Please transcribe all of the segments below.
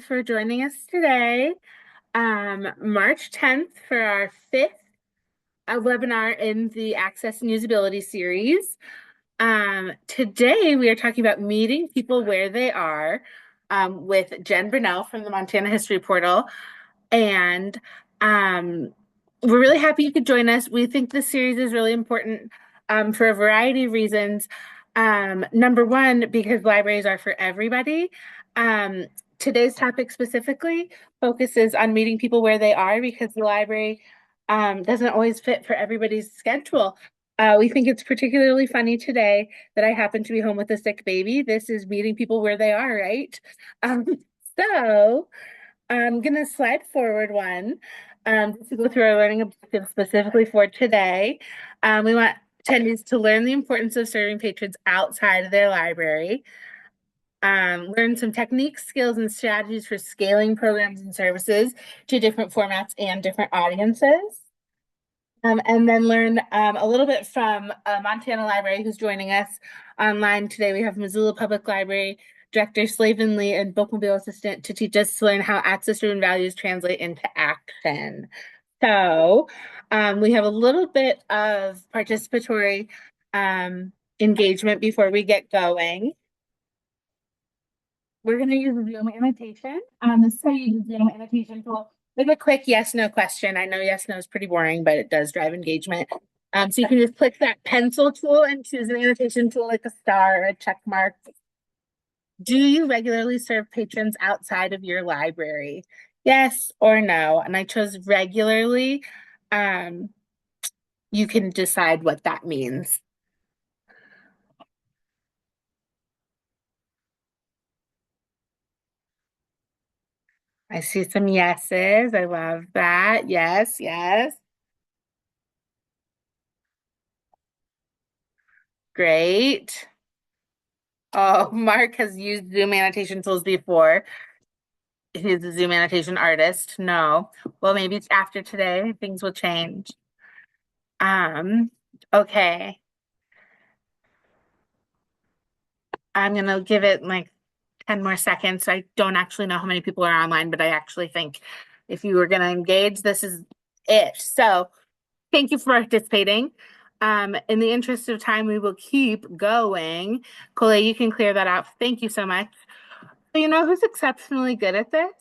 For joining us today, March 10th for our fifth webinar in the Access and Usability series. Today we are talking about meeting people where they are with Jen Birnel from the Montana History Portal. And we're really happy you could join us. We think this series is really important for a variety of reasons. Number one, because libraries are for everybody. Um, Today's topic specifically focuses on meeting people where they are because the library doesn't always fit for everybody's schedule. We think it's particularly funny today that I happen to be home with a sick baby. This is meeting people where they are, right? Um, so I'm gonna slide forward one just to go through our learning objectives specifically for today. We want attendees to learn the importance of serving patrons outside of their library, learn some techniques, skills, and strategies for scaling programs and services to different formats and different audiences. And then learn a little bit from Montana Library, who's joining us online today. We have Missoula Public Library Director Slaven Lee and Bookmobile Assistant to teach us to learn how access-driven values translate into action. So we have a little bit of participatory engagement before we get going. We're going to use Zoom annotation. This is how you use Zoom annotation tool. With a quick yes, no question. I know yes, no is pretty boring, but it does drive engagement. So you can just click that pencil tool and choose an annotation tool like a star or a check mark. Do you regularly serve patrons outside of your library? Yes or no? And I chose regularly. Um, you can decide what that means. I see some yeses. I love that. Yes, yes. Great. Oh, Mark has used Zoom annotation tools before. He's a Zoom annotation artist. No. Well, maybe it's after today, things will change. Um, okay. I'm gonna give it like 10 more seconds. I don't actually know how many people are online, but I actually think if you were gonna engage, this is it. So thank you for participating. In the interest of time, we will keep going. Cole, you can clear that out. Thank you so much. So you know who's exceptionally good at this?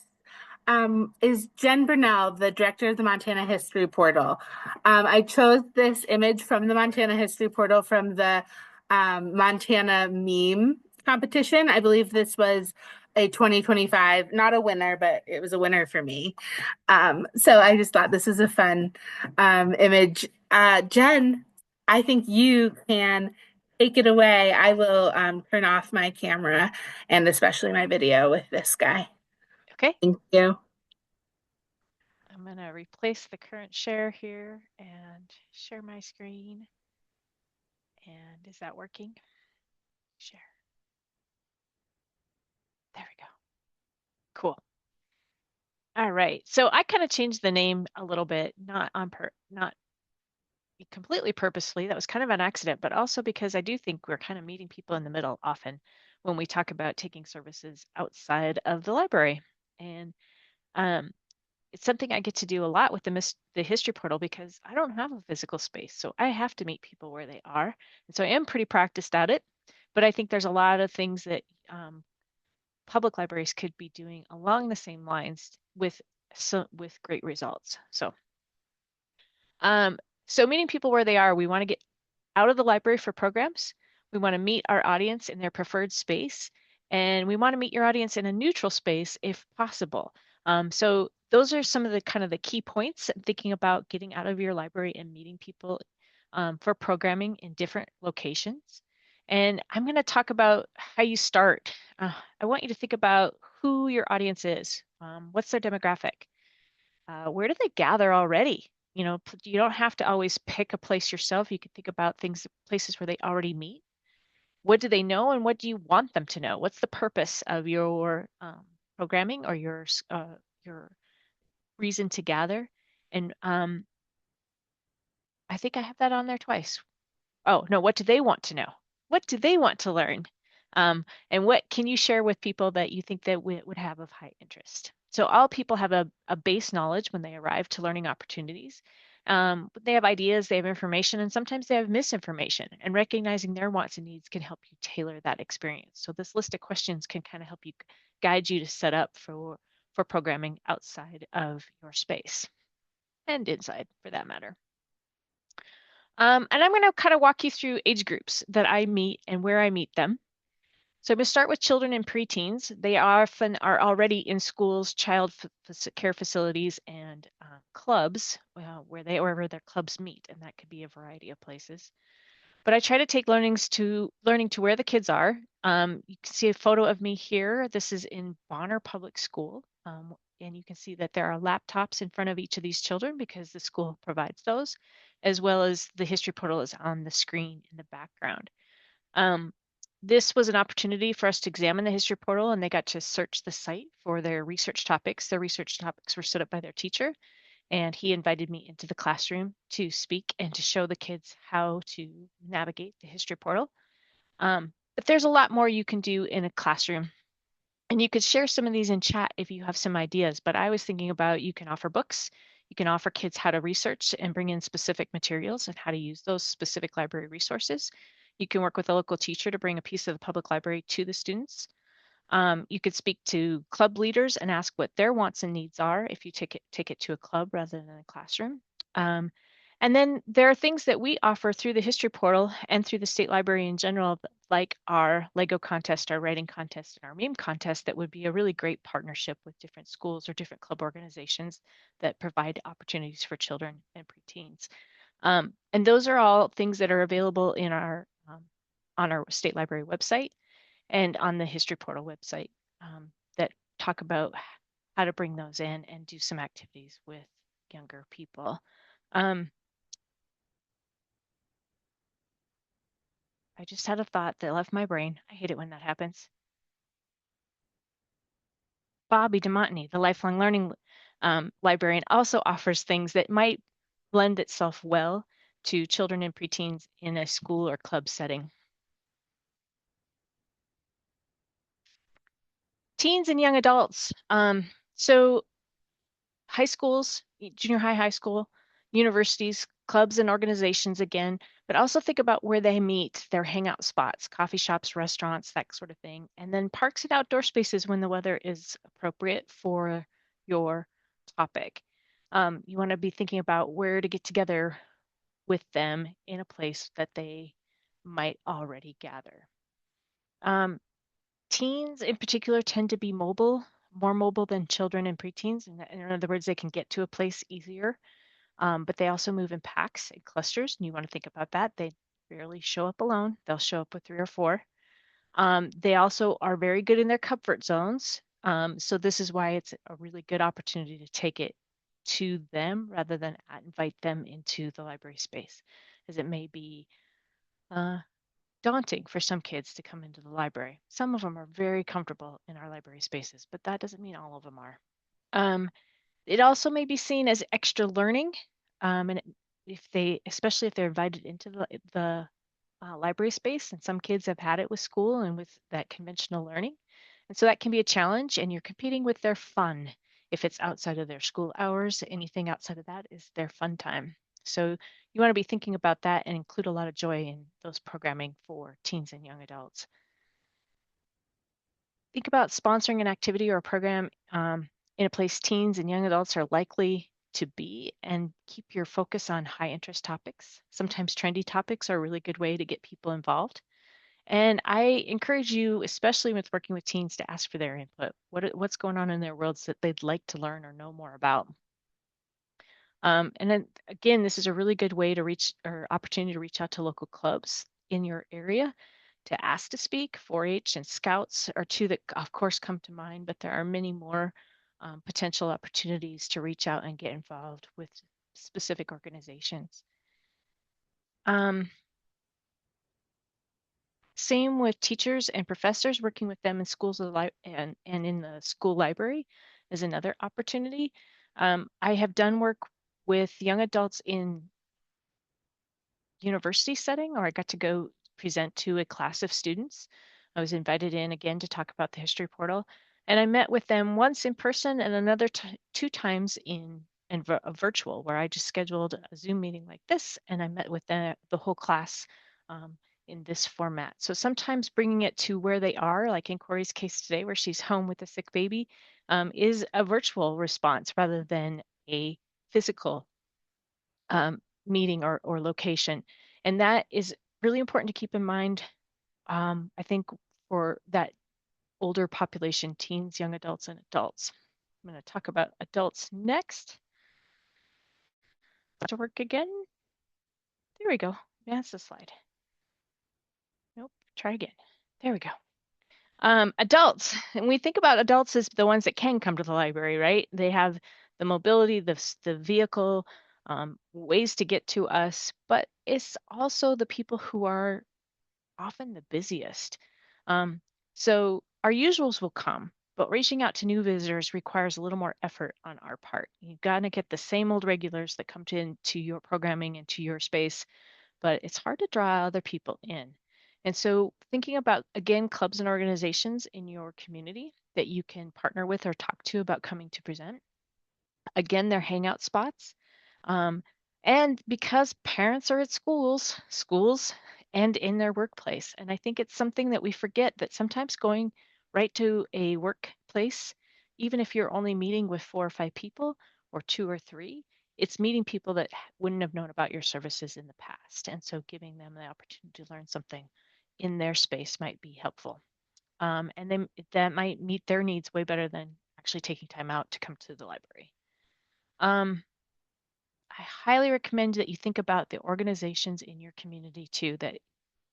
Is Jen Birnel, the director of the Montana History Portal. I chose this image from the Montana History Portal from the Montana meme competition. I believe this was a 2025, not a winner, but it was a winner for me. So I just thought this is a fun image. Jen, I think you can take it away. I will turn off my camera and especially my video with this guy. Okay, Thank you. I'm going to replace the current share here and share my screen. And is that working? Share. There we go. Cool. All right. So I kind of changed the name a little bit, not completely purposely. That was kind of an accident, but also because I do think we're kind of meeting people in the middle often when we talk about taking services outside of the library. And um, it's something I get to do a lot with the history portal because I don't have a physical space. So I have to meet people where they are. And so I am pretty practiced at it, but I think there's a lot of things that public libraries could be doing along the same lines with great results. Um, so meeting people where they are, we want to get out of the library for programs. We want to meet our audience in their preferred space, and we want to meet your audience in a neutral space if possible. So those are some of the kind of the key points thinking about getting out of your library and meeting people for programming in different locations. And I'm going to talk about how you start. I want you to think about who your audience is. What's their demographic? Where do they gather already? You know, you don't have to always pick a place yourself. You can think about places where they already meet. What do they know and what do you want them to know? What's the purpose of your programming or your reason to gather? And I think I have that on there twice. Oh, no, what do they want to know? What do they want to learn? And what can you share with people that you think that would have of high interest? So all people have a base knowledge when they arrive to learning opportunities. But they have ideas, they have information, and sometimes they have misinformation. And recognizing their wants and needs can help you tailor that experience. So this list of questions can kind of help you guide you to set up for programming outside of your space and inside for that matter. And I'm going to kind of walk you through age groups that I meet and where I meet them. So I'm going to start with children and preteens. They often are already in schools, child care facilities, and clubs wherever their clubs meet, and that could be a variety of places. But I try to take learning to where the kids are. You can see a photo of me here. This is in Bonner Public School. And you can see that there are laptops in front of each of these children because the school provides those, as well as the history portal is on the screen in the background. This was an opportunity for us to examine the history portal, and they got to search the site for their research topics. Their research topics were set up by their teacher, and he invited me into the classroom to speak and to show the kids how to navigate the history portal. But there's a lot more you can do in a classroom. And you could share some of these in chat if you have some ideas, but I was thinking about you can offer books, you can offer kids how to research and bring in specific materials and how to use those specific library resources. You can work with a local teacher to bring a piece of the public library to the students. You could speak to club leaders and ask what their wants and needs are if you take it to a club rather than a classroom. Um, and then there are things that we offer through the history portal and through the state library in general, like our Lego contest, our writing contest, and our meme contest that would be a really great partnership with different schools or different club organizations that provide opportunities for children and preteens. And those are all things that are available in our on our state library website and on the history portal website that talk about how to bring those in and do some activities with younger people. Um, I just had a thought that left my brain. I hate it when that happens. Bobby DeMontney, the lifelong learning librarian, also offers things that might lend itself well to children and preteens in a school or club setting. Teens and young adults. So high schools, junior high, high school, universities, clubs and organizations again, but also think about where they meet, their hangout spots, coffee shops, restaurants, that sort of thing. And then parks and outdoor spaces when the weather is appropriate for your topic. You want to be thinking about where to get together with them in a place that they might already gather. Um, Teens in particular tend to be mobile, more mobile than children and preteens. In other words, they can get to a place easier, but they also move in packs and clusters. And you want to think about that. They rarely show up alone. They'll show up with three or four. They also are very good in their comfort zones. So this is why it's a really good opportunity to take it to them rather than invite them into the library space, as it may be uh, daunting for some kids to come into the library. Some of them are very comfortable in our library spaces, but that doesn't mean all of them are. Um, it also may be seen as extra learning, and if they, especially if they're invited into the library space, and some kids have had it with school and with that conventional learning, and so that can be a challenge. And you're competing with their fun. If it's outside of their school hours, anything outside of that is their fun time. So you want to be thinking about that and include a lot of joy in those programming for teens and young adults. Think about sponsoring an activity or a program in a place teens and young adults are likely to be, and keep your focus on high interest topics. Sometimes trendy topics are a really good way to get people involved. And I encourage you, especially with working with teens, to ask for their input. What's going on in their worlds that they'd like to learn or know more about? And then again, this is a really good way to reach or opportunity to reach out to local clubs in your area to ask to speak. 4-H and Scouts are two that, of course, come to mind, but there are many more potential opportunities to reach out and get involved with specific organizations. Um, Same with teachers and professors, working with them in schools and in the school library is another opportunity. I have done work with young adults in university setting, or I got to go present to a class of students I was invited in again to talk about the history portal, and I met with them once in person and another two times in virtual, where I just scheduled a Zoom meeting like this, and I met with the whole class um, in this format. So sometimes bringing it to where they are, like in Corey's case today, where she's home with a sick baby, is a virtual response rather than a physical meeting or location. And that is really important to keep in mind, I think, for that older population, teens, young adults, and adults. I'm going to talk about adults next. To work again. There we go. Advance the slide. Nope. Try again. There we go. Adults, and we think about adults as the ones that can come to the library, right? They have the mobility, the vehicle, ways to get to us, but it's also the people who are often the busiest. Um, so our usuals will come, but reaching out to new visitors requires a little more effort on our part. You've got to get the same old regulars that come to your programming and to your space, but it's hard to draw other people in. And so thinking about, again, clubs and organizations in your community that you can partner with or talk to about coming to present. Again, they're hangout spots. Um, and because parents are at schools and in their workplace. And I think it's something that we forget, that sometimes going right to a workplace, even if you're only meeting with 4 or 5 people or 2 or 3, it's meeting people that wouldn't have known about your services in the past. And so giving them the opportunity to learn something in their space might be helpful. And then that might meet their needs way better than actually taking time out to come to the library. Um, I highly recommend that you think about the organizations in your community too, that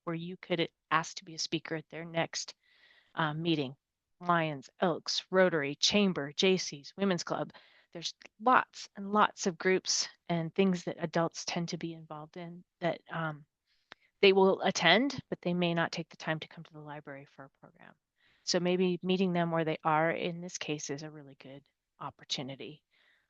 where you could ask to be a speaker at their next meeting. Lions, Elks, Rotary, Chamber, Jaycees, Women's Club. There's lots and lots of groups and things that adults tend to be involved in that they will attend, but they may not take the time to come to the library for a program. So maybe meeting them where they are in this case is a really good opportunity.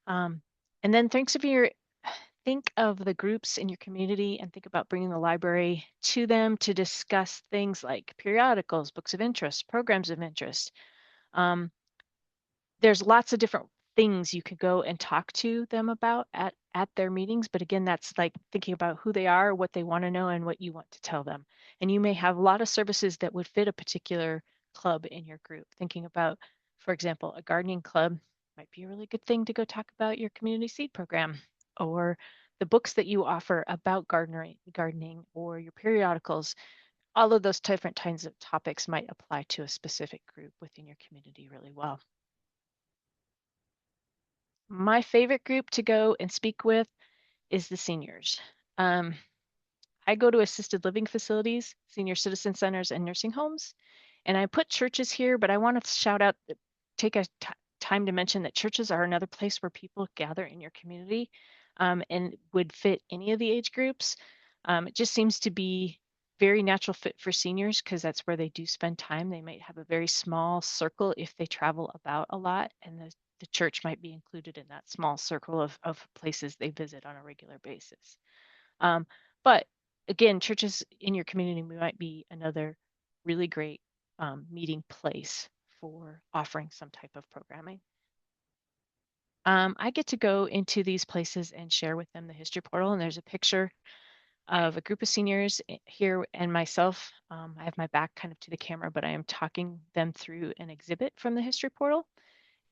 Um, and then think of the groups in your community and think about bringing the library to them to discuss things like periodicals, books of interest, programs of interest. Um, there's lots of different things you could go and talk to them about at their meetings, but again, that's like thinking about who they are, what they want to know, and what you want to tell them. And you may have a lot of services that would fit a particular club in your group. Thinking about, for example, a gardening club might be a really good thing to go talk about your community seed program, or the books that you offer about gardening, or your periodicals. All of those different kinds of topics might apply to a specific group within your community really well. My favorite group to go and speak with is the seniors. Um, I go to assisted living facilities, senior citizen centers, and nursing homes. And I put churches here, but I want to take a time to mention that churches are another place where people gather in your community and would fit any of the age groups. It just seems to be very natural fit for seniors because that's where they do spend time. They might have a very small circle if they travel about a lot, and the church might be included in that small circle of places they visit on a regular basis. Um, but again, churches in your community might be another really great meeting place for offering some type of programming. I get to go into these places and share with them the history portal, and there's a picture of a group of seniors here and myself. I have my back kind of to the camera, but I am talking them through an exhibit from the history portal.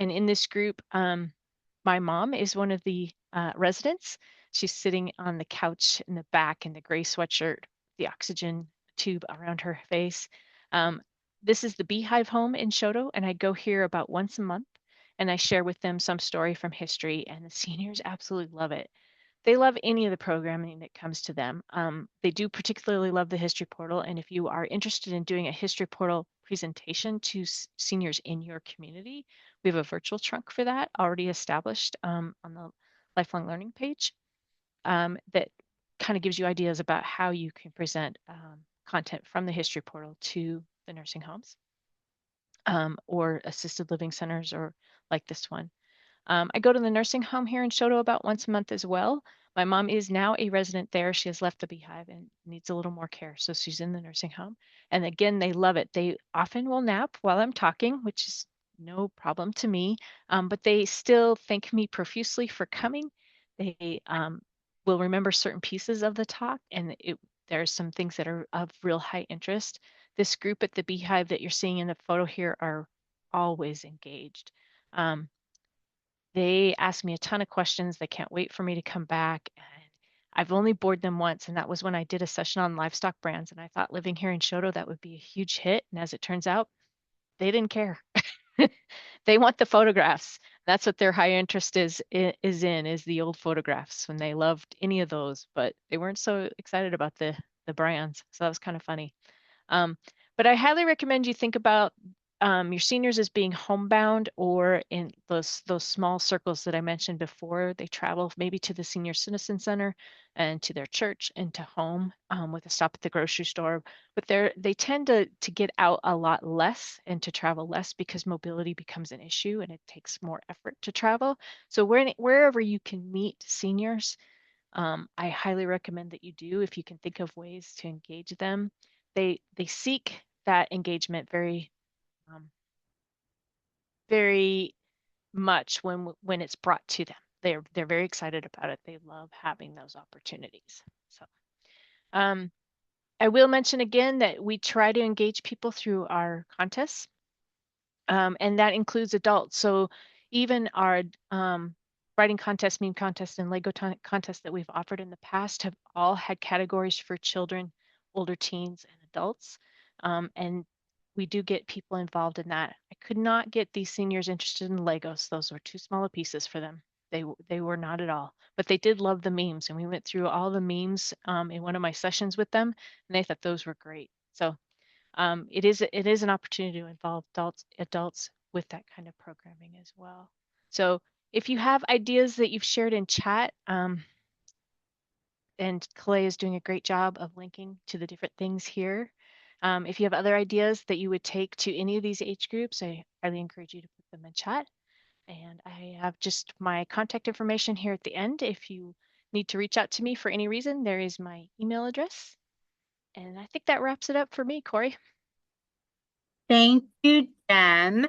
And in this group, my mom is one of the residents. She's sitting on the couch in the back in the gray sweatshirt, the oxygen tube around her face. Um, this is the Beehive home in Shoto, and I go here about once a month and I share with them some story from history, and the seniors absolutely love it. They love any of the programming that comes to them. They do particularly love the history portal, and if you are interested in doing a history portal presentation to seniors in your community, we have a virtual trunk for that already established on the lifelong learning page that kind of gives you ideas about how you can present content from the history portal to the nursing homes or assisted living centers or like this one. I go to the nursing home here in Shoto about once a month as well, My mom is now a resident there. She has left the beehive and needs a little more care. So she's in the nursing home. And again, they love it. They often will nap while I'm talking, which is no problem to me. But they still thank me profusely for coming. They will remember certain pieces of the talk, and there are some things that are of real high interest. This group at the beehive that you're seeing in the photo here are always engaged. Um, they ask me a ton of questions. They can't wait for me to come back. And I've only bored them once, and that was when I did a session on livestock brands. And I thought living here in Shoto, that would be a huge hit. And as it turns out, they didn't care. They want the photographs. That's what their high interest is the old photographs when they loved any of those, but they weren't so excited about the brands. So that was kind of funny. Um, but I highly recommend you think about your seniors as being homebound or in those small circles that I mentioned before. They travel maybe to the senior citizen center and to their church and to home with a stop at the grocery store. But they tend to get out a lot less and to travel less because mobility becomes an issue and it takes more effort to travel. So wherever you can meet seniors, I highly recommend that you do if you can think of ways to engage them. They seek that engagement um, very much when it's brought to them. They're very excited about it. They love having those opportunities. So um, I will mention again that we try to engage people through our contests. And that includes adults. So even our writing contest, meme contest, and Lego contest that we've offered in the past have all had categories for children, older teens, and adults. And we do get people involved in that. I could not get these seniors interested in Legos. Those were too small a pieces for them. They were not at all, but they did love the memes, and we went through all the memes in one of my sessions with them, and they thought those were great. So it is an opportunity to involve adults with that kind of programming as well. So if you have ideas that you've shared in chat, and Clay is doing a great job of linking to the different things here. If you have other ideas that you would take to any of these age groups, I highly encourage you to put them in chat. And I have just my contact information here at the end. If you need to reach out to me for any reason, there is my email address. And I think that wraps it up for me, Corey. Thank you, Jen.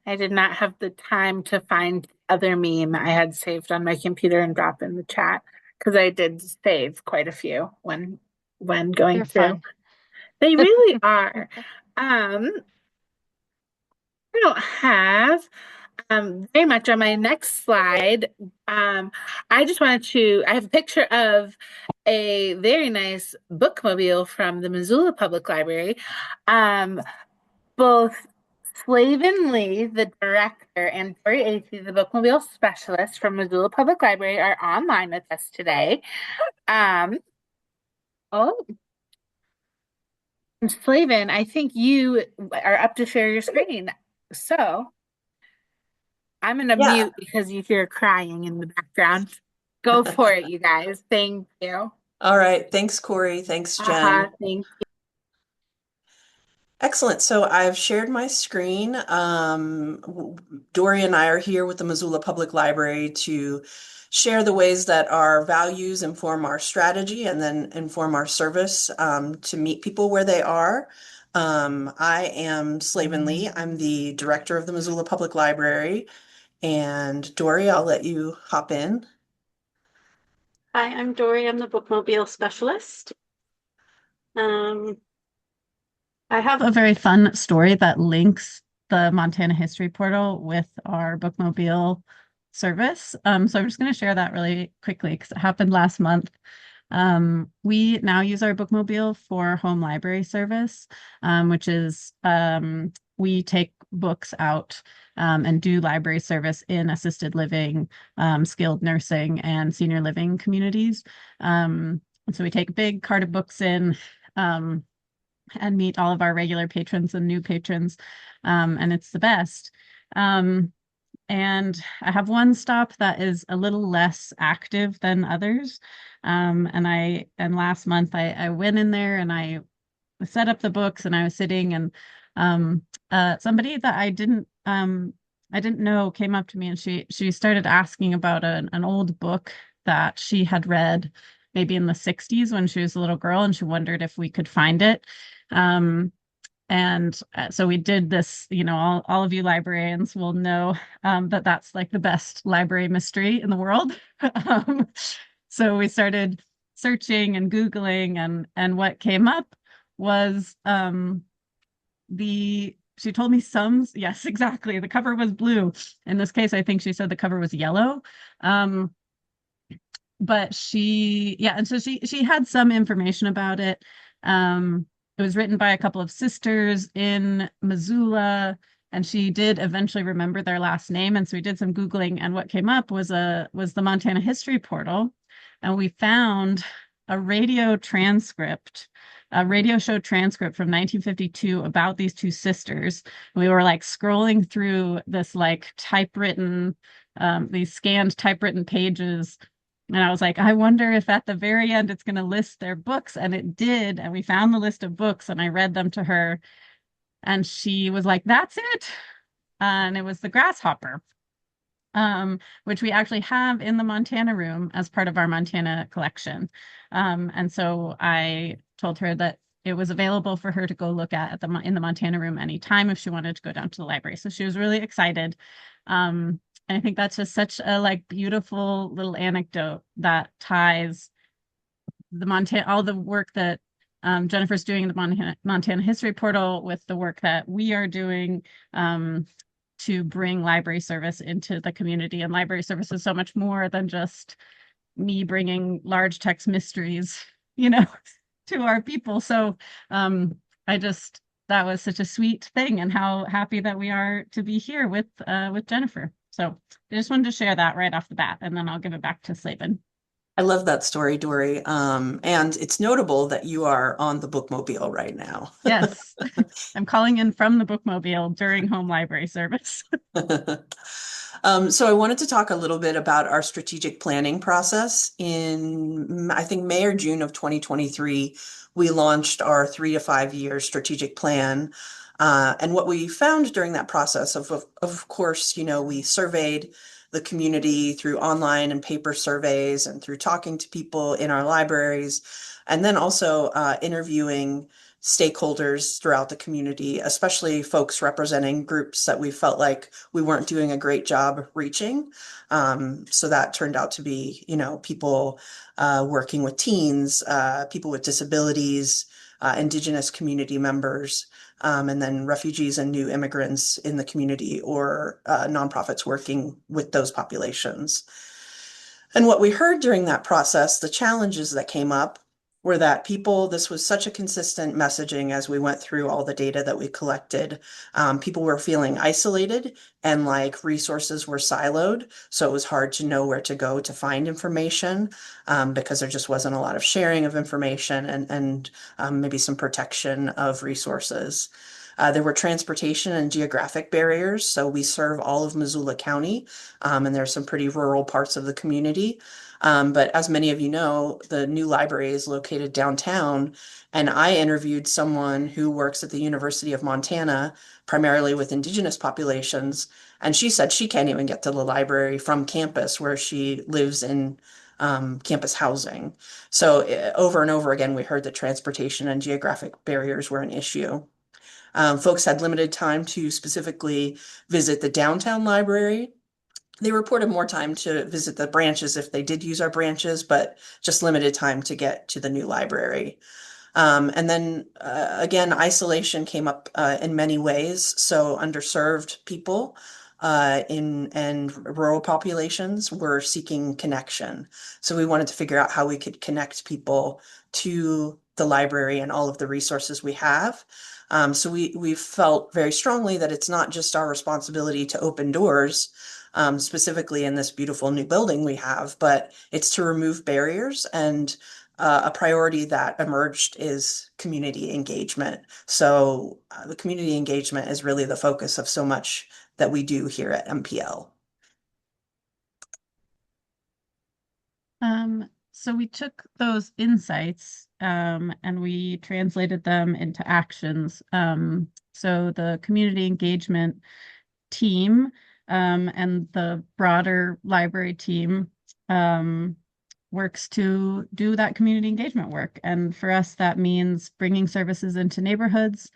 I did not have the time to find the other meme I had saved on my computer and drop in the chat because I did save quite a few when going They're through. fun. They really are. I don't have very much on my next slide. I just wanted to, I have a picture of a very nice bookmobile from the Missoula Public Library. Um, both Slaven Lee, the director, and Dory Athey, the bookmobile specialist from Missoula Public Library, are online with us today. Um, oh, and Slaven, I think you are up to share your screen. So I'm gonna Yeah. mute because you hear crying in the background. Go for it, you guys. Thank you. All right. Thanks, Corey. Thanks, Uh-huh, Jen. thank Excellent. So I've shared my screen. Dory and I are here with the Missoula Public Library to share the ways that our values inform our strategy and then inform our service to meet people where they are. I am Slaven Lee. I'm the director of the Missoula Public Library. And Dory, I'll let you hop in. Hi, I'm Dory. I'm the bookmobile specialist. I have a very fun story that links the Montana History Portal with our bookmobile service. So I'm just going to share that really quickly because it happened last month. We now use our bookmobile for home library service, which is we take books out and do library service in assisted living, skilled nursing, and senior living communities. And so we take a big cart of books in and meet all of our regular patrons and new patrons, and it's the best. And I have one stop that is a little less active than others. And last month I went in there and I set up the books and I was sitting and somebody that I didn't know came up to me and she started asking about an old book that she had read maybe in the 60s when she was a little girl, and she wondered if we could find it. Um, and so we did this, all of you librarians will know that that's like the best library mystery in the world. um, so we started searching and Googling, and what came up was she told me yes, exactly. The cover was blue. In this case, I think she said the cover was yellow. Um, but and so she had some information about it. It was written by a couple of sisters in Missoula, and she did eventually remember their last name. And so we did some Googling, and what came up was the Montana History Portal, and we found a radio show transcript from 1952 about these two sisters. We were like scrolling through this like typewritten, these scanned typewritten pages. And I was like, I wonder if at the very end it's going to list their books. And it did. And we found the list of books and I read them to her. And she was like, that's it. And it was The Grasshopper, which we actually have in the Montana room as part of our Montana collection. And so I told her that it was available for her to go look at in the Montana room anytime if she wanted to go down to the library. So she was really excited. And I think that's just such a like beautiful little anecdote that ties all the work that Jennifer's doing in the Montana History Portal with the work that we are doing to bring library service into the community. And library service is so much more than just me bringing large text mysteries, to our people. So that was such a sweet thing, and how happy that we are to be here with Jennifer. So I just wanted to share that right off the bat, and then I'll give it back to Slaven. I love that story, Dory. And it's notable that you are on the Bookmobile right now. Yes, I'm calling in from the Bookmobile during home library service. So I wanted to talk a little bit about our strategic planning process. In, I think, May or June of 2023, we launched our 3 to 5 year strategic plan. And what we found during that process, of course, we surveyed the community through online and paper surveys and through talking to people in our libraries, and then also interviewing stakeholders throughout the community, especially folks representing groups that we felt like we weren't doing a great job reaching. So that turned out to be, people working with teens, people with disabilities, Indigenous community members, and then refugees and new immigrants in the community, or nonprofits working with those populations. And what we heard during that process, the challenges that came up were that this was such a consistent messaging as we went through all the data that we collected. People were feeling isolated and like resources were siloed. So it was hard to know where to go to find information because there just wasn't a lot of sharing of information and maybe some protection of resources. There were transportation and geographic barriers. So we serve all of Missoula County, and there's some pretty rural parts of the community. But as many of you know, the new library is located downtown, and I interviewed someone who works at the University of Montana, primarily with Indigenous populations, and she said she can't even get to the library from campus where she lives in campus housing. So over and over again, we heard that transportation and geographic barriers were an issue. Folks had limited time to specifically visit the downtown library. They reported more time to visit the branches if they did use our branches, but just limited time to get to the new library. And then again, isolation came up in many ways. So underserved people and rural populations were seeking connection. So we wanted to figure out how we could connect people to the library and all of the resources we have. So we felt very strongly that it's not just our responsibility to open doors, specifically in this beautiful new building we have, but it's to remove barriers. And a priority that emerged is community engagement. So the community engagement is really the focus of so much that we do here at MPL. So we took those insights and we translated them into actions. So the community engagement team and the broader library team works to do that community engagement work. And for us, that means bringing services into neighborhoods.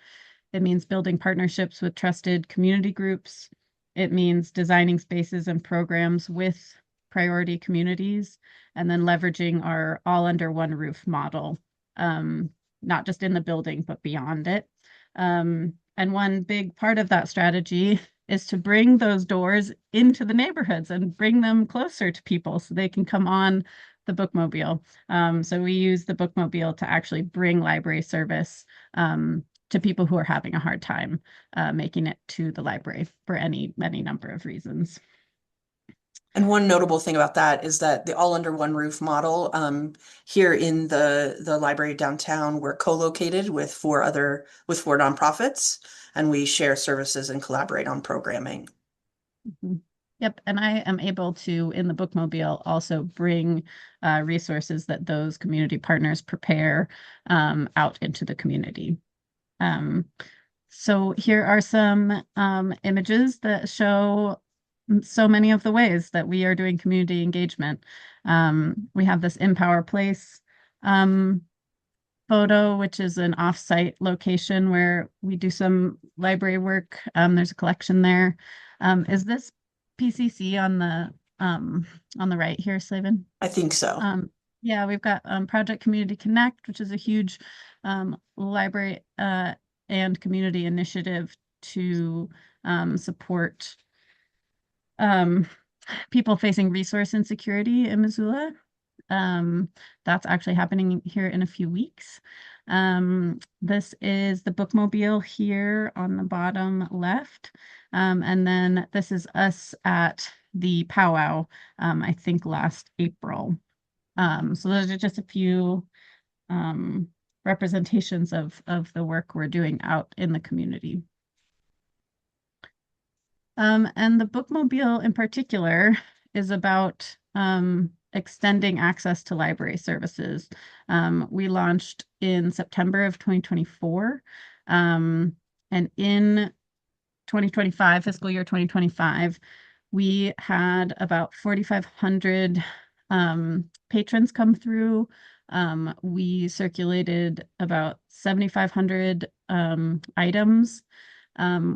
It means building partnerships with trusted community groups. It means designing spaces and programs with priority communities, and then leveraging our all under one roof model, not just in the building, but beyond it. And one big part of that strategy is to bring those doors into the neighborhoods and bring them closer to people so they can come on the Bookmobile. So we use the Bookmobile to actually bring library service to people who are having a hard time making it to the library for any number of reasons. And one notable thing about that is that the all under one roof model, here in the library downtown, we're co-located with four nonprofits, and we share services and collaborate on programming. Mm-hmm. Yep, and I am able to, in the Bookmobile, also bring resources that those community partners prepare out into the community. So here are some images that show so many of the ways that we are doing community engagement. We have this Empower Place photo, which is an off-site location where we do some library work. There's a collection there. Is this PCC on the right here, Slaven? I think so. Yeah, we've got Project Community Connect, which is a huge library and community initiative to support people facing resource insecurity in Missoula. That's actually happening here in a few weeks. This is the Bookmobile here on the bottom left. And then this is us at the powwow, I think last April. So those are just a few representations of the work we're doing out in the community. And the Bookmobile in particular is about extending access to library services. We launched in September of 2024. And in 2025, fiscal year 2025, we had about 4,500 patrons come through. We circulated about 7,500 items.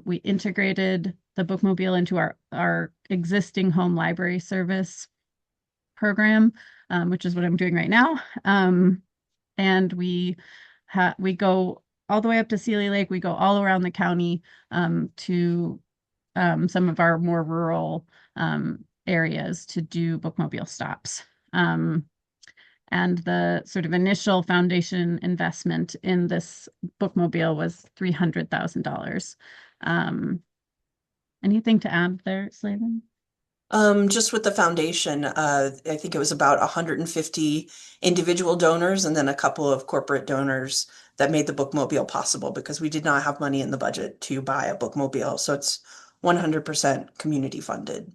We integrated the Bookmobile into our existing home library service program, which is what I'm doing right now. And we go all the way up to Sealy Lake. We go all around the county to some of our more rural areas to do Bookmobile stops. And the sort of initial foundation investment in this Bookmobile was $300,000. Anything to add there, Slaven? Just with the foundation, I think it was about 150 individual donors and then a couple of corporate donors that made the Bookmobile possible, because we did not have money in the budget to buy a Bookmobile. So it's 100% community funded.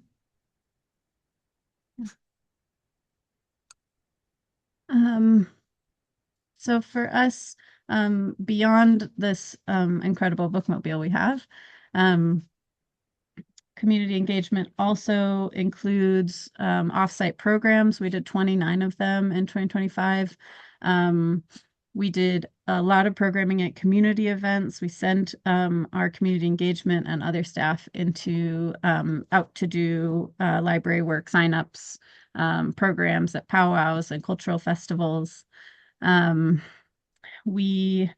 So for us, beyond this incredible Bookmobile we have, community engagement also includes offsite programs. We did 29 of them in 2025. We did a lot of programming at community events. We sent our community engagement and other staff into out to do library work signups, programs at powwows and cultural festivals. We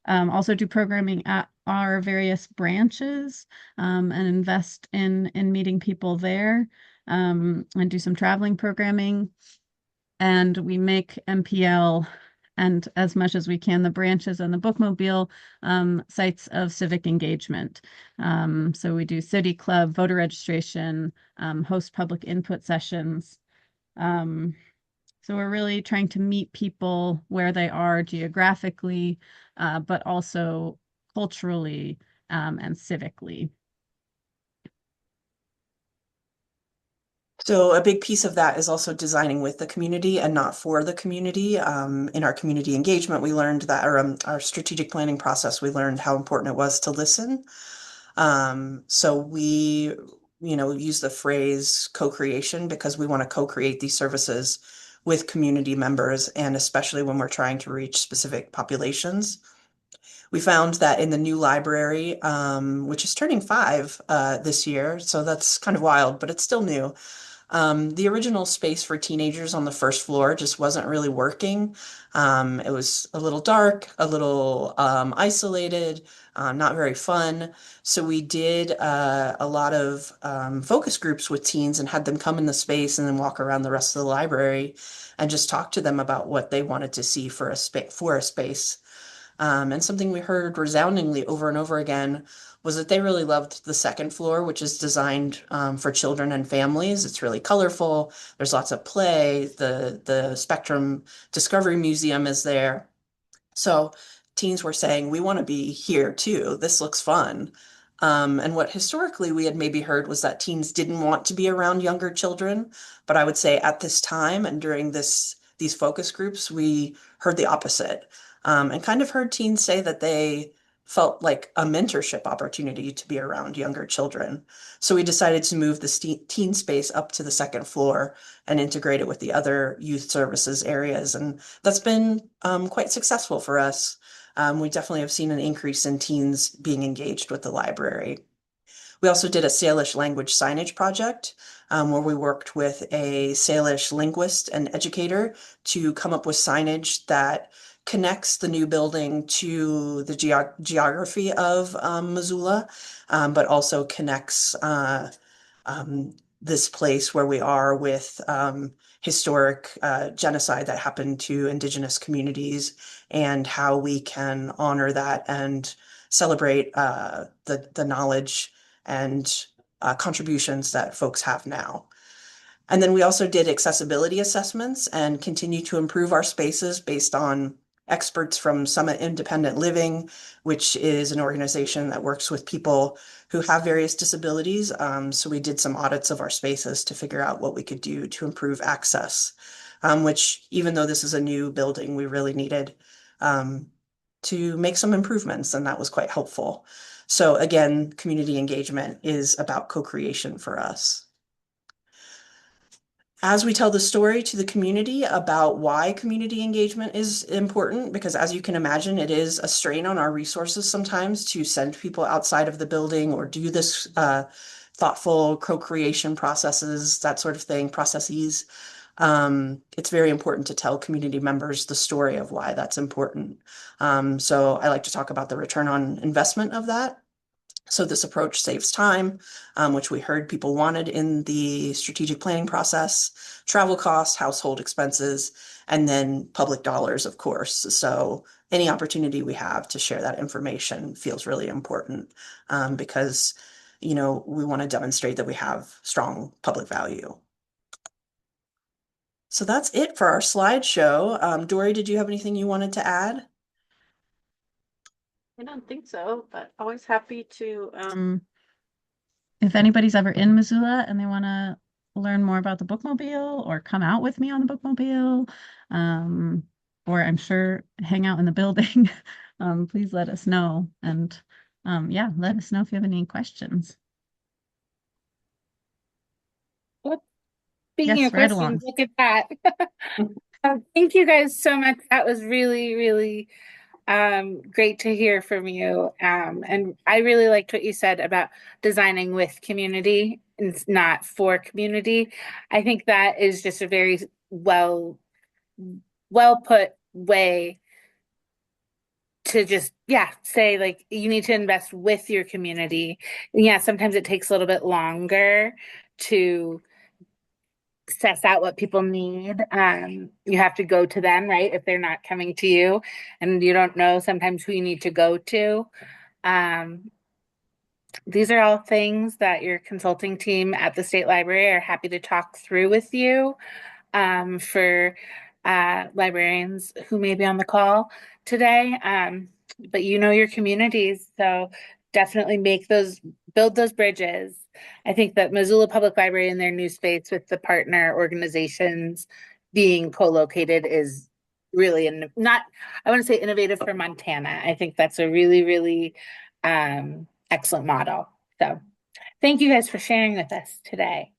also do programming at our various branches and invest in meeting people there, and do some traveling programming. And we make MPL and as much as we can the branches and the Bookmobile sites of civic engagement. So we do city club, voter registration, host public input sessions. So we're really trying to meet people where they are geographically, but also culturally and civically. So a big piece of that is also designing with the community and not for the community. In our community engagement, we learned that, or our strategic planning process, we learned how important it was to listen. So we, use the phrase co-creation because we want to co-create these services with community members, and especially when we're trying to reach specific populations. We found that in the new library, which is turning 5 this year, so that's kind of wild, but it's still new. The original space for teenagers on the first floor just wasn't really working. It was a little dark, a little isolated, not very fun. So we did a lot of focus groups with teens and had them come in the space and then walk around the rest of the library and just talk to them about what they wanted to see for a space. And something we heard resoundingly over and over again was that they really loved the second floor, which is designed for children and families. It's really colorful. There's lots of play. The Spectrum Discovery Museum is there. So teens were saying, we want to be here too. This looks fun. And what historically we had maybe heard was that teens didn't want to be around younger children. But I would say at this time and during these focus groups, we heard the opposite, and kind of heard teens say that they felt like a mentorship opportunity to be around younger children. So we decided to move the teen space up to the second floor and integrate it with the other youth services areas. And that's been quite successful for us. We definitely have seen an increase in teens being engaged with the library. We also did a Salish language signage project where we worked with a Salish linguist and educator to come up with signage that connects the new building to the geography of Missoula, but also connects this place where we are with historic genocide that happened to indigenous communities and how we can honor that and celebrate the knowledge and contributions that folks have now. And then we also did accessibility assessments and continue to improve our spaces based on experts from Summit Independent Living, which is an organization that works with people who have various disabilities. So we did some audits of our spaces to figure out what we could do to improve access, which even though this is a new building, we really needed to make some improvements, and that was quite helpful. So again, community engagement is about co-creation for us. As we tell the story to the community about why community engagement is important, because as you can imagine, it is a strain on our resources sometimes to send people outside of the building or do this thoughtful co-creation processes, that sort of thing, processes. It's very important to tell community members the story of why that's important. So I like to talk about the return on investment of that. So this approach saves time, which we heard people wanted in the strategic planning process, travel costs, household expenses, and then public dollars, of course. So any opportunity we have to share that information feels really important because, you know, we want to demonstrate that we have strong public value. So that's it for our slideshow. Dory, did you have anything you wanted to add? I don't think so, but always happy to if anybody's ever in Missoula and they want to learn more about the Bookmobile or come out with me on the Bookmobile, or I'm sure hang out in the building, please let us know. And yeah, let us know if you have any questions. Speaking Yes, of right along. questions, look at that. Thank you guys so much. That was really, really great to hear from you. And I really liked what you said about designing with community and not for community. I think that is just a very well put way to just, yeah, say like you need to invest with your community. And yeah, sometimes it takes a little bit longer to suss out what people need. You have to go to them, right? If they're not coming to you and you don't know sometimes who you need to go to. Um, these are all things that your consulting team at the State Library are happy to talk through with you for librarians who may be on the call today. But you know your communities, so definitely build those bridges. I think that Missoula Public Library in their new space with the partner organizations being co-located is really not, I want to say innovative for Montana. I think that's a really, really excellent model. So thank you guys for sharing with us today.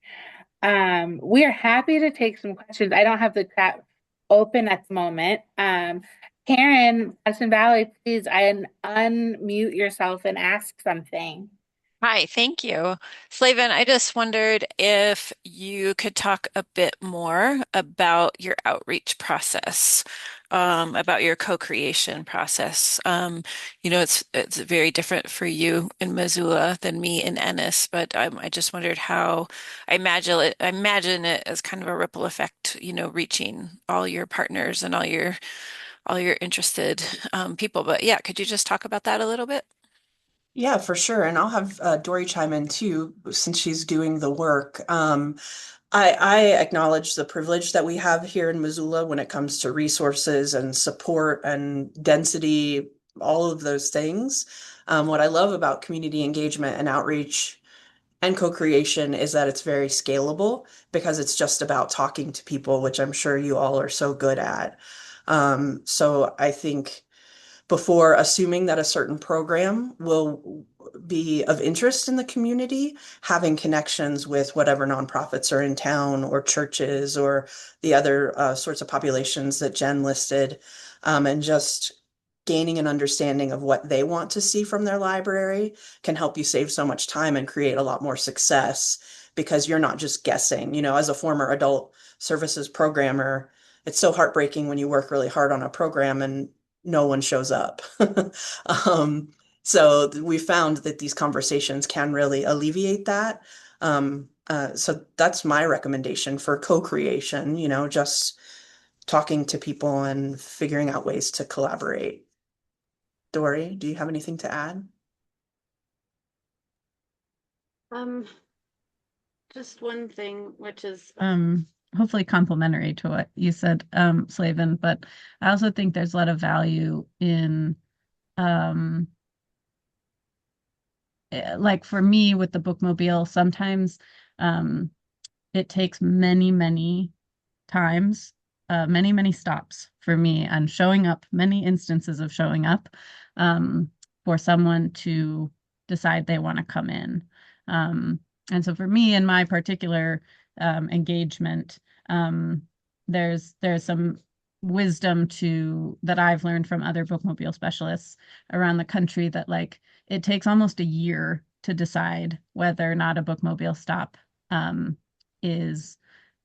We are happy to take some questions. I don't have the chat open at the moment. Karen, Hudson Valley, please unmute yourself and ask something. Hi, thank you. Slaven, I just wondered if you could talk a bit more about your outreach process, about your co-creation process. It's very different for you in Missoula than me in Ennis, but I just wondered how I imagine it as kind of a ripple effect, reaching all your partners and all your interested people. But yeah, could you just talk about that a little bit? Yeah, for sure. And I'll have Dory chime in too, since she's doing the work. I acknowledge the privilege that we have here in Missoula when it comes to resources and support and density, all of those things. What I love about community engagement and outreach and co-creation is that it's very scalable because it's just about talking to people, which I'm sure you all are so good at. So I think before assuming that a certain program will be of interest in the community, having connections with whatever nonprofits are in town or churches or the other sorts of populations that Jen listed, and just gaining an understanding of what they want to see from their library can help you save so much time and create a lot more success because you're not just guessing. As a former adult services programmer, it's so heartbreaking when you work really hard on a program and no one shows up. um, so we found that these conversations can really alleviate that. So that's my recommendation for co-creation, just talking to people and figuring out ways to collaborate. Dory, do you have anything to add? Um, just one thing, which is hopefully complementary to what you said, Slaven, but I also think there's a lot of value in um like for me with the Bookmobile, sometimes um it takes many, many times, many, many stops for me and showing up, many instances of showing up um, for someone to decide they want to come in. Um, and so for me, in my particular engagement, um, there's some wisdom to that I've learned from other bookmobile specialists around the country that like it takes almost a year to decide whether or not a bookmobile stop is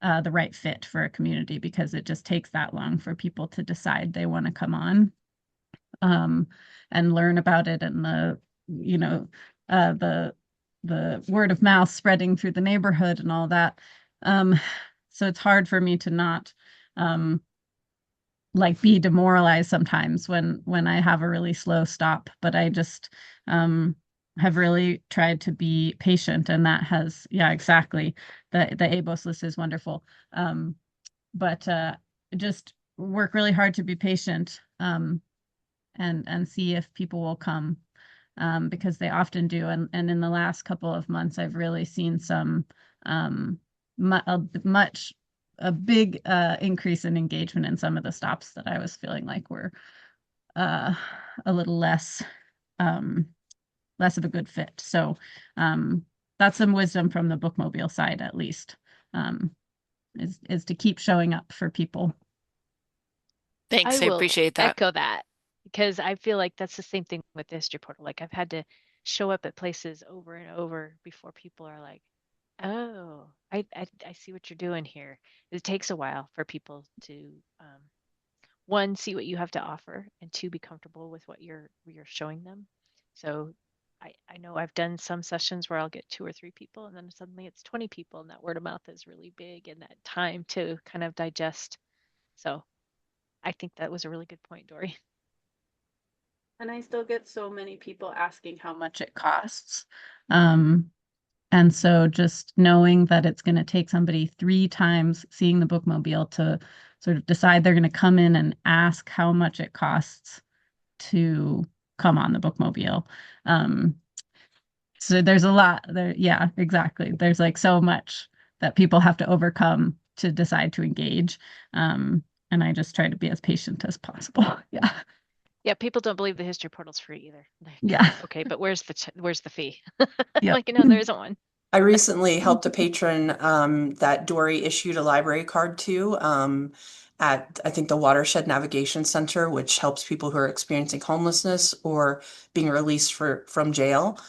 the right fit for a community because it just takes that long for people to decide they want to come on um, and learn about it and you know uh, the the word of mouth spreading through the neighborhood and all that. So it's hard for me to not um, like be demoralized sometimes when I have a really slow stop, but I just um have really tried to be patient and that has yeah exactly the ABOS list is wonderful. But just work really hard to be patient and see if people will come because they often do. And in the last couple of months, I've really seen some much a big increase in engagement in some of the stops that I was feeling like were uh, a little um, less of a good fit. So that's some wisdom from the bookmobile side, at least, um, is to keep showing up for people. I Thanks, I will appreciate that. echo that because I feel like that's the same thing with the history portal. Like I've had to show up at places over and over before people are like, "Oh, I see what you're doing here." It takes a while for people to one, see what you have to offer, and two, be comfortable with what you're showing them. So I know I've done some sessions where I'll get two or three people, and then suddenly it's 20 people, and that word of mouth is really big, and that time to kind of digest. So I think that was a really good point, Dory. And I still get so many people asking how much it costs. Um, and so just knowing that it's going to take somebody 3 times seeing the bookmobile to sort of decide they're going to come in and ask how much it costs to come on the bookmobile. Um, so there's a lot there. Yeah, exactly. There's like so much that people have to overcome to decide to engage. And I just try to be as patient as possible. Yeah. Yeah, people don't believe the history portal's free either. Like, Yeah. okay, but where's the fee? Yep. Like, no, there isn't one. I recently helped a patron that Dory issued a library card to at, I think, the Watershed Navigation Center, which helps people who are experiencing homelessness or being released from jail.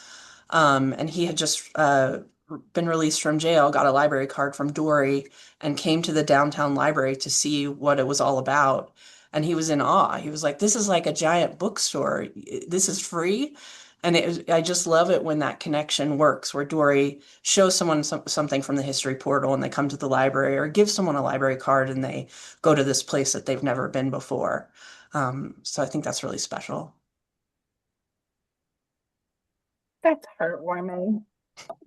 And he had just been released from jail, got a library card from Dory, and came to the downtown library to see what it was all about. And he was in awe. He was like, "This is like a giant bookstore. This is free." And I just love it when that connection works, where Dory shows someone something from the history portal and they come to the library, or give someone a library card and they go to this place that they've never been before. So I think that's really special. That's heartwarming.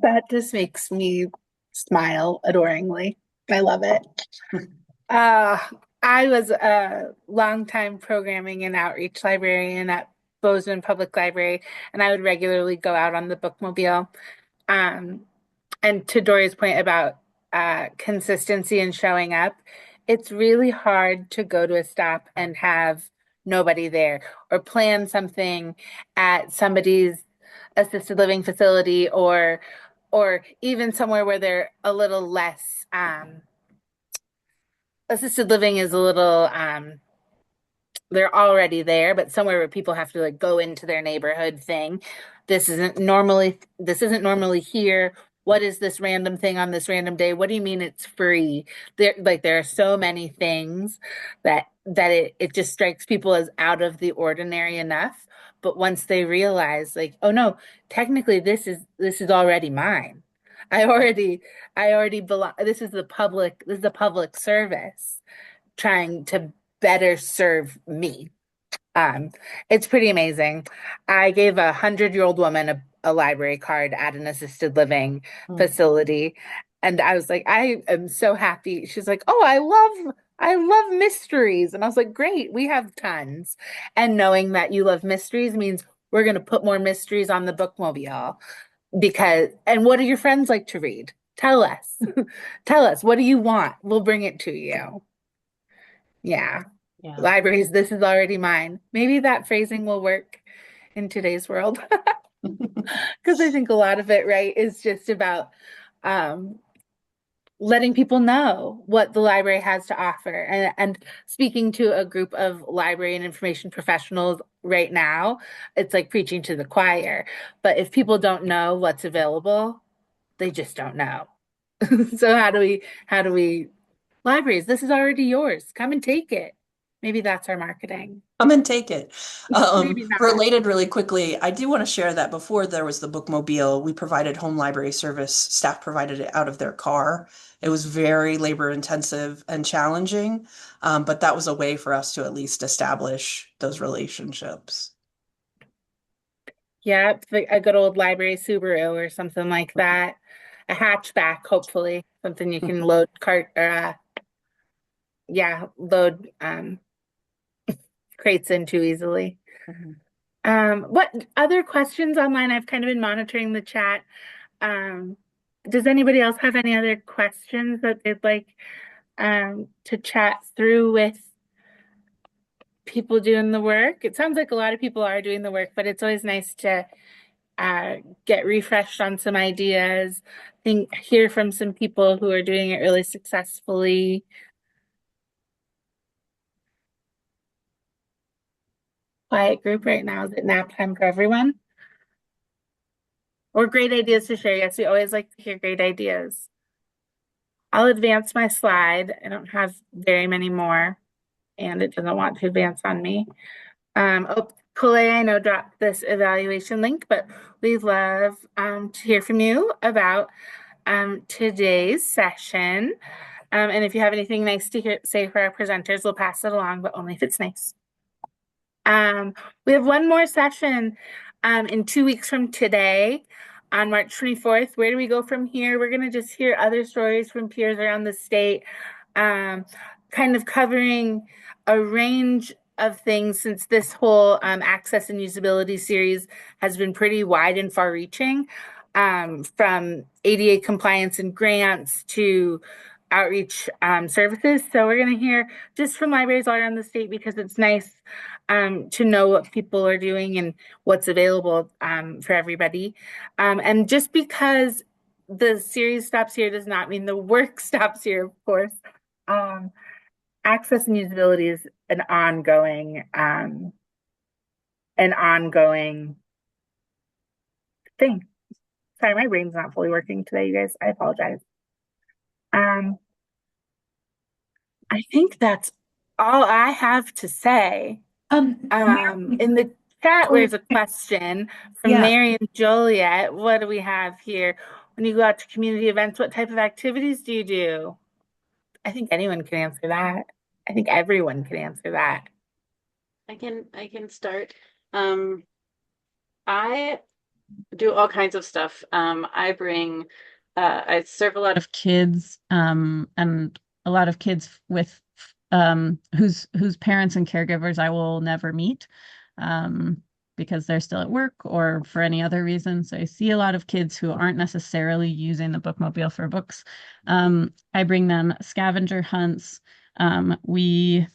That just makes me smile adoringly. I love it. Uh, I was a longtime programming and outreach librarian at Bozeman Public Library, and I would regularly go out on the Bookmobile. Um, and to Dory's point about consistency and showing up, it's really hard to go to a stop and have nobody there, or plan something at somebody's assisted living facility, or even somewhere where they're a little less assisted living is a little they're already there, but somewhere where people have to like go into their neighborhood thing. This isn't normally here. What is this random thing on this random day? What do you mean it's free? There are so many things that it just strikes people as out of the ordinary enough. But once they realize, like, oh no, technically this is already mine. I already belong. This is the public service trying to better serve me. Um, it's pretty amazing. I gave a 100-year-old woman a library card at an assisted living Mm. facility, and I was like, I am so happy. She's like, oh, I love mysteries. And I was like, great, we have tons. And knowing that you love mysteries means we're going to put more mysteries on the bookmobile. And what do your friends like to read? Tell us. Tell us, what do you want? We'll bring it to you. Yeah. Yeah. Libraries, this is already mine. Maybe that phrasing will work in today's world. Because I think a lot of it, right, is just about um, letting people know what the library has to offer. And speaking to a group of library and information professionals right now, it's like preaching to the choir. But if people don't know what's available, they just don't know. So how do we libraries, this is already yours. Come and take it. Maybe that's our marketing. Come and take it. Maybe not. Related really quickly, I do want to share that before there was the Bookmobile, we provided home library service. Staff provided it out of their car. It was very labor intensive and challenging, but that was a way for us to at least establish those relationships. Yeah, a good old library Subaru or something like that. A hatchback, hopefully. Something you can load cart or yeah, load crates into easily. Mhm. What other questions online? I've kind of been monitoring the chat. Um, does anybody else have any other questions that they'd like to chat through with people doing the work? It sounds like a lot of people are doing the work, but it's always nice to uh, get refreshed on some ideas, hear from some people who are doing it really successfully. Quiet group right now. Is it nap time for everyone? Or great ideas to share? Yes, we always like to hear great ideas. I'll advance my slide. I don't have very many more, and it doesn't want to advance on me. Oh, Kule, I know dropped this evaluation link, but we'd love to hear from you about today's session. And if you have anything nice to say for our presenters, we'll pass it along, but only if it's nice. We have one more session in 2 weeks from today on March 24th. Where do we go from here? We're going to just hear other stories from peers around the state, kind of covering a range of things, since this whole access and usability series has been pretty wide and far reaching, from ADA compliance and grants to outreach services. So we're going to hear just from libraries all around the state, because it's nice to know what people are doing and what's available for everybody. And just because the series stops here does not mean the work stops here, of course. Um, Access and usability is an ongoing thing. Sorry, my brain's not fully working today, you guys. I apologize. Um, I think that's all I have to say. In the chat, there's a question from Yeah. Mary and Joliet. What do we have here? When you go out to community events, what type of activities do you do? I think anyone can answer that. I think everyone can answer that. I can start. I do all kinds of stuff. I serve a lot of kids, and a lot of kids with whose parents and caregivers I will never meet, because they're still at work or for any other reason. So I see a lot of kids who aren't necessarily using the bookmobile for books. I bring them scavenger hunts. We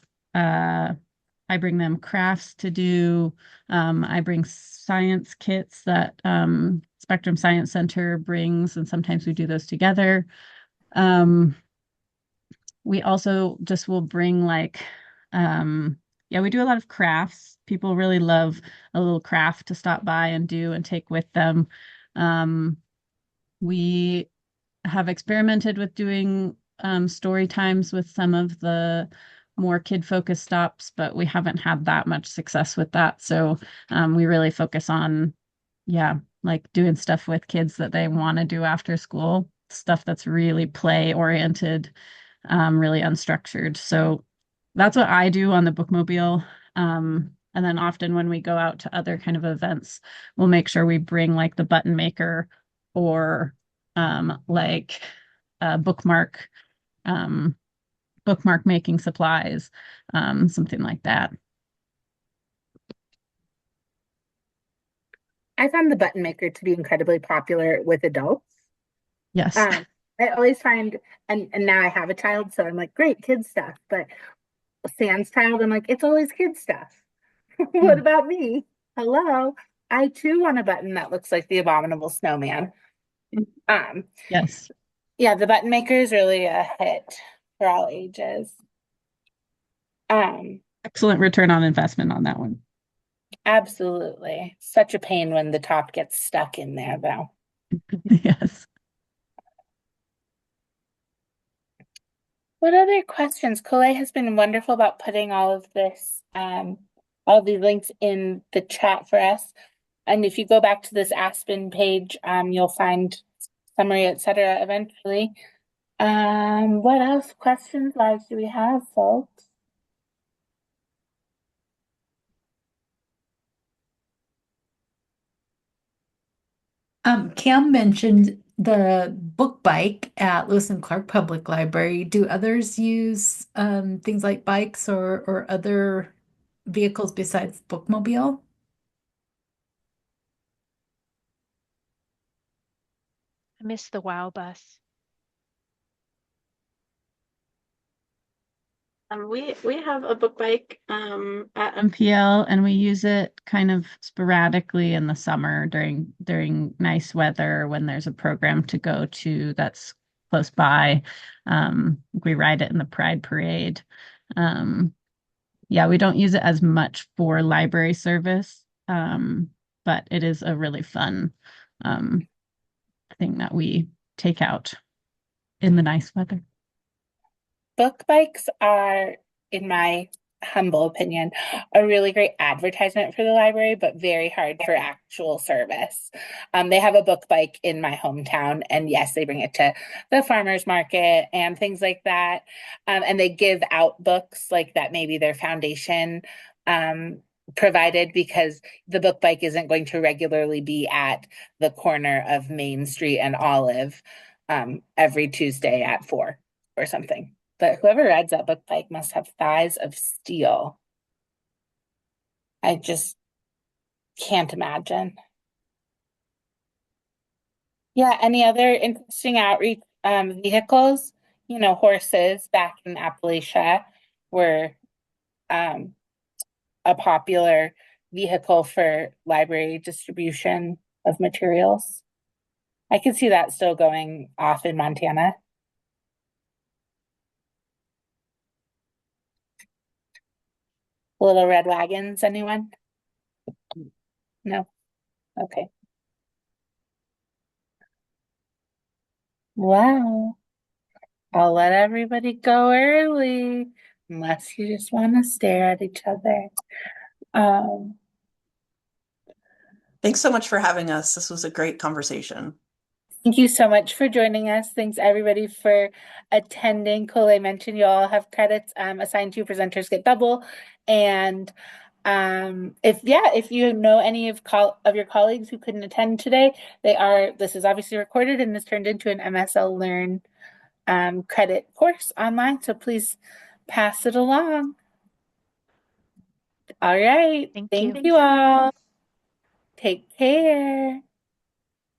I bring them crafts to do. I bring science kits that Spectrum Science Center brings, and sometimes we do those together. Um, we also just will bring yeah, we do a lot of crafts. People really love a little craft to stop by and do and take with them. We have experimented with doing story times with some of the more kid-focused stops, but we haven't had that much success with that. So we really focus on, yeah, like doing stuff with kids that they want to do after school, stuff that's really play-oriented, really unstructured. So that's what I do on the bookmobile. And then often when we go out to other kind of events, we'll make sure we bring like the button maker or like bookmark um, bookmark making supplies, something like that. I found the button maker to be incredibly popular with adults. Yes. I always find, and now I have a child, so I'm like, great, kids stuff. But Sam's child, I'm like, it's always kids stuff. What about me? Hello. I too want a button that looks like the abominable snowman. Um, Yes. yeah, the button maker is really a hit for all ages. Excellent return on investment on that one. Absolutely. Such a pain when the top gets stuck in there, though. Yes. What other questions? Colette has been wonderful about putting all of this, all these links in the chat for us. And if you go back to this Aspen page, you'll find summary, etc. eventually. What else? Questions wise do we have, folks? Cam mentioned the book bike at Lewis and Clark Public Library. Do others use things like bikes or other vehicles besides Bookmobile? I miss the WOW bus. We have a book bike at MPL, and we use it kind of sporadically in the summer during nice weather when there's a program to go to that's close by. We ride it in the Pride Parade. Yeah, we don't use it as much for library service, but it is a really fun thing that we take out in the nice weather. Book bikes are, in my humble opinion, a really great advertisement for the library, but very hard for actual service. They have a book bike in my hometown, and yes, they bring it to the farmers market and things like that. And they give out books like that, maybe their foundation provided, because the book bike isn't going to regularly be at the corner of Main Street and Olive every Tuesday at 4 or something. But whoever rides that book bike must have thighs of steel. I just can't imagine. Yeah, any other interesting outreach vehicles? You know, horses back in Appalachia were um, a popular vehicle for library distribution of materials. I can see that still going off in Montana. Little red wagons, anyone? No? Okay. Wow. I'll let everybody go early, unless you just want to stare at each other. Um, Thanks so much for having us. This was a great conversation. Thank you so much for joining us. Thanks everybody for attending. Cole mentioned you all have credits assigned to you. Presenters get double. And if you know any of your colleagues who couldn't attend today, this is obviously recorded and is turned into an MSL Learn credit course online. So please pass it along. All right. Thank Thank you. you all. Take care.